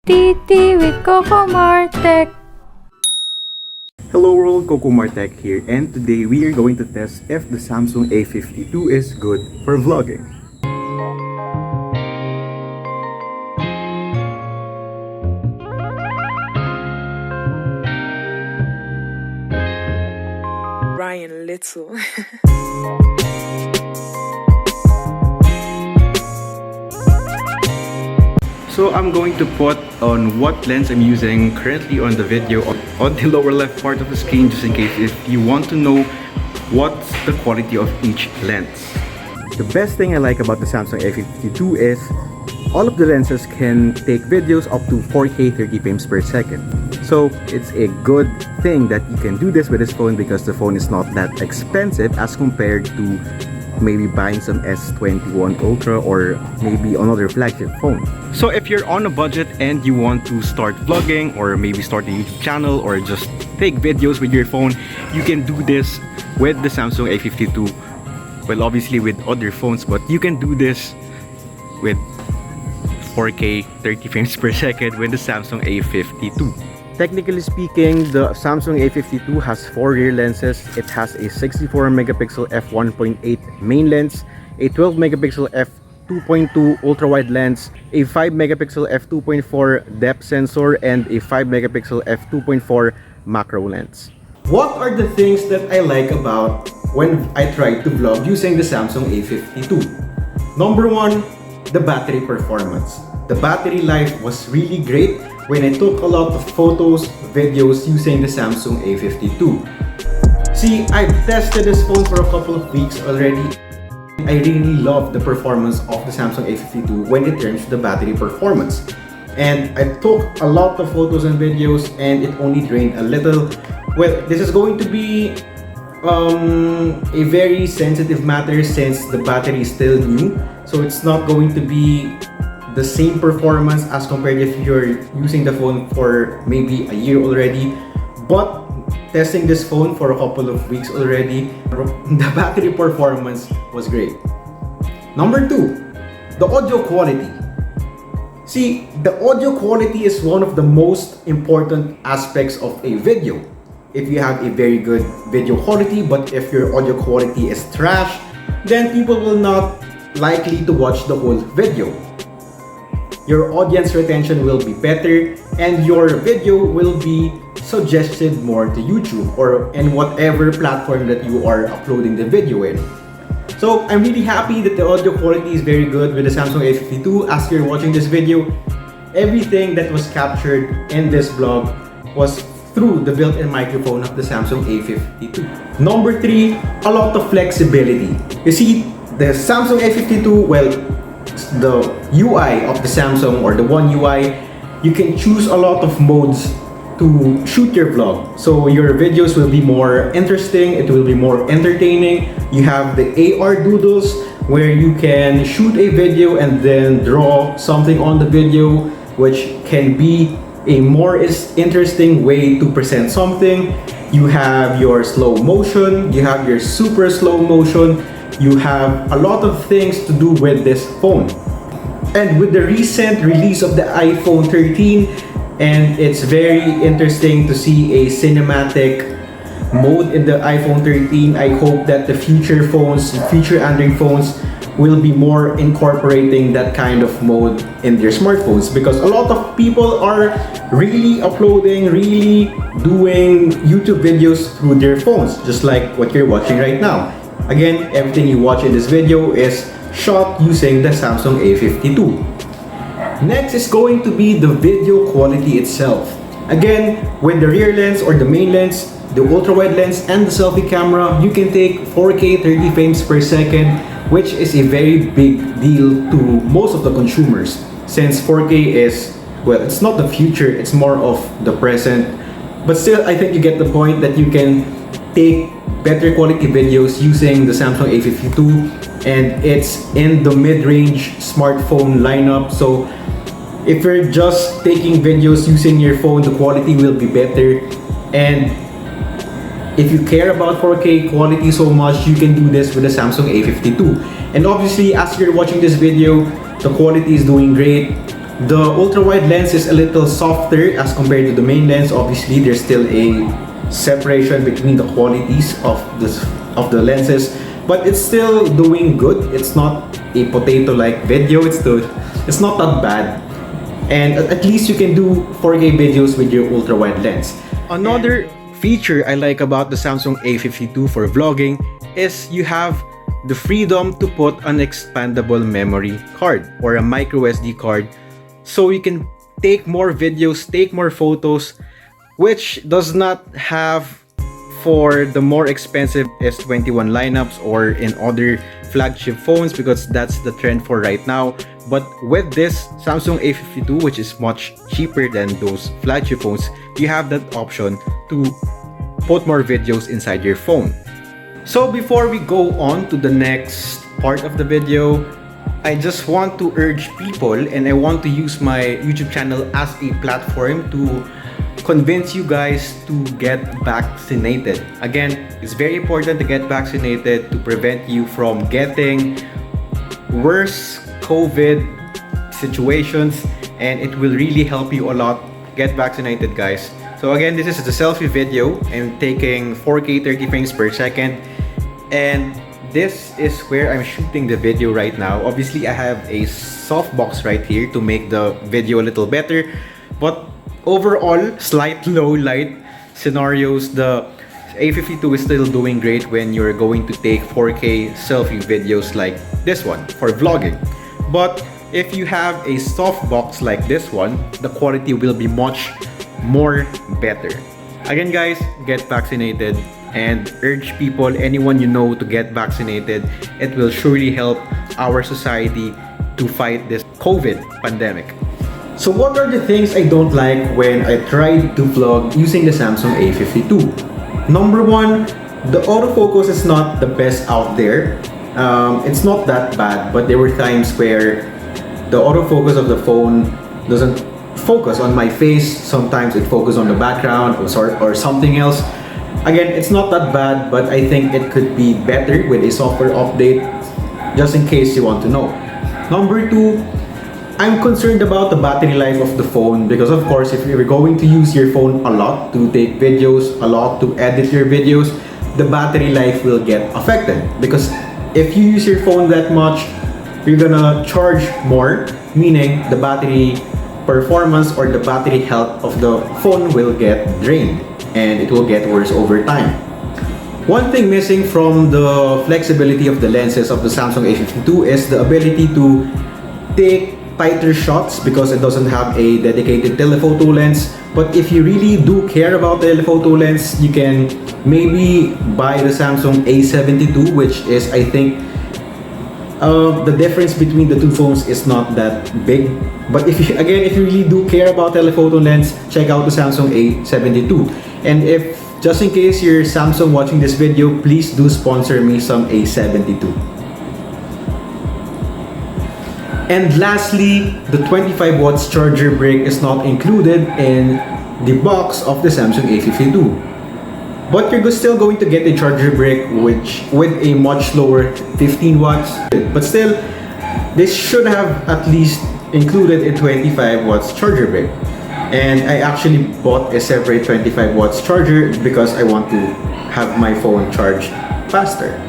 TT with cocomarTech. Hello world, cocomarTech here, and today we are going to test if the Samsung A52 is good for vlogging. Ryan Little. So I'm going to put on what lens I'm using currently on the video on the lower left part of the screen, just in case if you want to know what's the quality of each lens. The best thing I like about the Samsung A52 is all of the lenses can take videos up to 4K 30 frames per second. So it's a good thing that you can do this with this phone because the phone is not that expensive as compared to maybe buying some S21 Ultra or maybe another flagship phone. So if you're on a budget and you want to start vlogging or maybe start a YouTube channel or just take videos with your phone, you can do this with the Samsung A52. Well, obviously with other phones, but you can do this with 4K 30 frames per second with the Samsung A52. Technically speaking, the Samsung A52 has 4 rear lenses. It has a 64 megapixel f1.8 main lens, a 12 megapixel f2.2 ultra wide lens, a 5 megapixel f2.4 depth sensor, and a 5 megapixel f2.4 macro lens. What are the things that I like about when I try to vlog using the Samsung A52? Number 1, the battery performance. The battery life was really great when I took a lot of photos, videos using the Samsung A52. See, I've tested this phone for a couple of weeks already. I really love the performance of the Samsung A52 when it comes to the battery performance. And I took a lot of photos and videos and it only drained a little. Well, this is going to be a very sensitive matter since the battery is still new. So it's not going to be the same performance as compared if you're using the phone for maybe a year already. But testing this phone for a couple of weeks already, the battery performance was great. Number 2, the audio quality. See, the audio quality is one of the most important aspects of a video. If you have a very good video quality, but if your audio quality is trash, then people will not likely to watch the whole video. Your audience retention will be better and your video will be suggested more to YouTube or in whatever platform that you are uploading the video in. So I'm really happy that the audio quality is very good with the Samsung A52. As you're watching this video, everything that was captured in this vlog was through the built-in microphone of the Samsung A52. Number 3, a lot of flexibility. You see, the Samsung A52, well, the UI of the Samsung or the One UI, you can choose a lot of modes to shoot your vlog. So your videos will be more interesting, it will be more entertaining. You have the AR doodles where you can shoot a video and then draw something on the video, which can be a more interesting way to present something. You have your slow motion, you have your super slow motion. You have a lot of things to do with this phone. And with the recent release of the iPhone 13, and it's very interesting to see a cinematic mode in the iPhone 13. I hope that the future phones, future Android phones will be more incorporating that kind of mode in their smartphones, because a lot of people are really uploading, really doing YouTube videos through their phones, just like what you're watching right now. Again, everything you watch in this video is shot using the Samsung A52. Next is going to be the video quality itself. Again, with the rear lens or the main lens, the ultra-wide lens, and the selfie camera, you can take 4K 30 frames per second, which is a very big deal to most of the consumers. Since 4K is, well, it's not the future, it's more of the present. But still, I think you get the point that you can take better quality videos using the Samsung A52, and it's in the mid-range smartphone lineup. So if you're just taking videos using your phone, the quality will be better. And if you care about 4K quality so much, you can do this with the Samsung A52. And obviously, as you're watching this video, the quality is doing great. The ultra-wide lens is a little softer as compared to the main lens. Obviously, there's still a separation between the qualities of the lenses, but it's still doing good. It's not a potato-like video. It's not that bad, and at least you can do 4K videos with your ultra-wide lens. Another feature I like about the Samsung A52 for vlogging is you have the freedom to put an expandable memory card or a micro SD card, so you can take more videos, take more photos, which does not have for the more expensive S21 lineups or in other flagship phones, because that's the trend for right now. But with this Samsung A52, which is much cheaper than those flagship phones, you have that option to put more videos inside your phone. So before we go on to the next part of the video, I just want to urge people, and I want to use my YouTube channel as a platform to convince you guys to get vaccinated. Again, it's very important to get vaccinated to prevent you from getting worse COVID situations, and it will really help you a lot. Get vaccinated, guys. So again, this is the selfie video. I'm taking 4K 30 frames per second, and this is where I'm shooting the video right now. Obviously, I have a softbox right here to make the video a little better, but overall, slight low light scenarios, the A52 is still doing great when you're going to take 4K selfie videos like this one for vlogging. But if you have a softbox like this one, the quality will be much more better. Again, guys, get vaccinated, and urge people, anyone you know, to get vaccinated. It will surely help our society to fight this COVID pandemic. So what are the things I don't like when I tried to vlog using the Samsung A52? Number one, the autofocus is not the best out there. It's not that bad, but there were times where the autofocus of the phone doesn't focus on my face. Sometimes it focuses on the background or something else. Again, it's not that bad, but I think it could be better with a software update, just in case you want to know. Number two, I'm concerned about the battery life of the phone, because of course, if you're going to use your phone a lot to take videos, a lot to edit your videos, the battery life will get affected. Because if you use your phone that much, you're gonna charge more, meaning the battery performance or the battery health of the phone will get drained, and it will get worse over time. One thing missing from the flexibility of the lenses of the Samsung A52 is the ability to take tighter shots, because it doesn't have a dedicated telephoto lens. But if you really do care about the telephoto lens, you can maybe buy the Samsung A72, which is, I think, the difference between the two phones is not that big. But if you really do care about telephoto lens, check out the Samsung A72. And if, just in case you're Samsung watching this video, please do sponsor me some A72. And lastly, the 25 watts charger brick is not included in the box of the Samsung A52. But you're still going to get a charger brick with a much lower 15 watts. But still, this should have at least included a 25 watts charger brick. And I actually bought a separate 25 watts charger because I want to have my phone charged faster.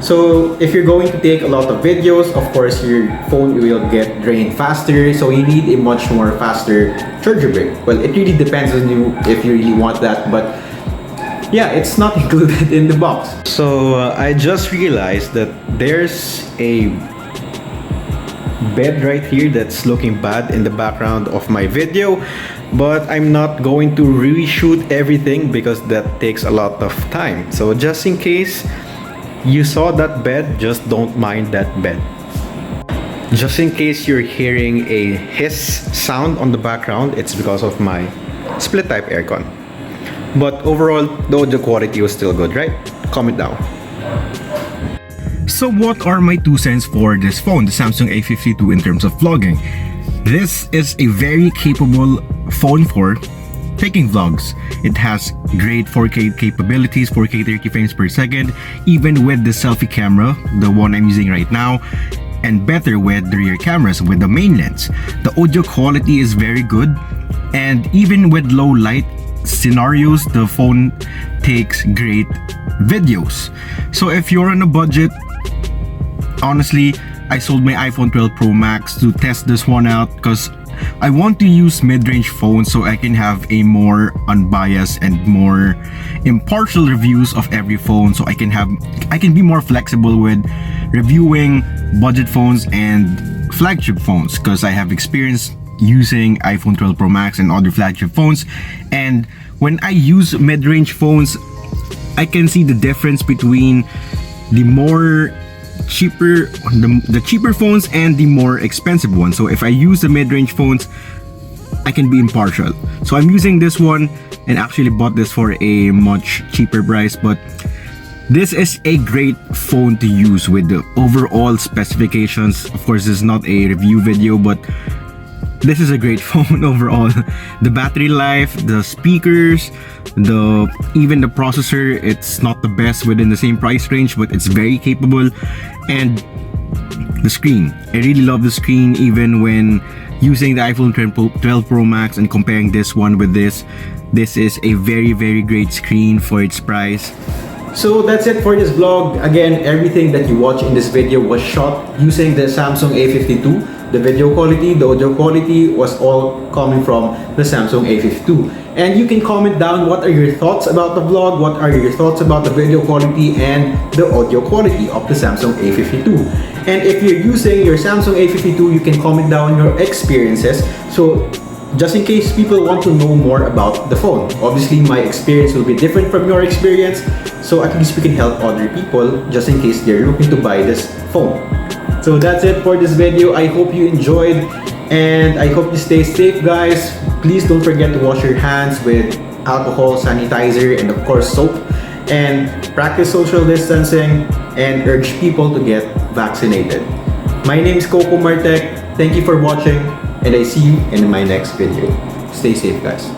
So if you're going to take a lot of videos, of course your phone will get drained faster, so you need a much more faster charger brick. Well, it really depends on you if you really want that, but yeah, it's not included in the box. So I just realized that there's a bed right here that's looking bad in the background of my video, but I'm not going to reshoot everything because that takes a lot of time. So just in case you saw that bed, just don't mind that bed. Just in case you're hearing a hiss sound on the background, it's because of my split type aircon. But overall, the audio quality was still good, right? Comment down. So what are my 2 cents for this phone, the Samsung A52, in terms of vlogging? This is a very capable phone for taking vlogs. It has great 4K capabilities, 4K 30 frames per second, even with the selfie camera, the one I'm using right now. and better with the rear cameras with the main lens. The audio quality is very good, and even with low light scenarios, the phone takes great videos. So if you're on a budget, honestly, I sold my iPhone 12 Pro Max to test this one out because I want to use mid-range phones so I can have a more unbiased and more impartial reviews of every phone, so I can be more flexible with reviewing budget phones and flagship phones, because I have experience using iPhone 12 Pro Max and other flagship phones. And when I use mid-range phones, I can see the difference between the cheaper phones and the more expensive ones. So if I use the mid-range phones, I can be impartial. So I'm using this one and actually bought this for a much cheaper price, but this is a great phone to use with the overall specifications. Of course, this is not a review video, but this is a great phone overall. The battery life, the speakers, even the processor, it's not the best within the same price range, but it's very capable. And the screen, I really love the screen. Even when using the iPhone 12 Pro Max and comparing this one with this is a very, very great screen for its price. So that's it for this vlog. Again, everything that you watch in this video was shot using the Samsung A52. The video quality, the audio quality was all coming from the Samsung A52. And you can comment down what are your thoughts about the vlog, what are your thoughts about the video quality and the audio quality of the Samsung A52. And if you're using your Samsung A52, you can comment down your experiences. So just in case people want to know more about the phone. Obviously, my experience will be different from your experience, so at least we can help other people just in case they're looking to buy this phone. So that's it for this video. I hope you enjoyed, and I hope you stay safe, guys. Please don't forget to wash your hands with alcohol, sanitizer, and of course soap, and practice social distancing and urge people to get vaccinated. My name is cocomarTech. Thank you for watching, and I see you in my next video. Stay safe, guys.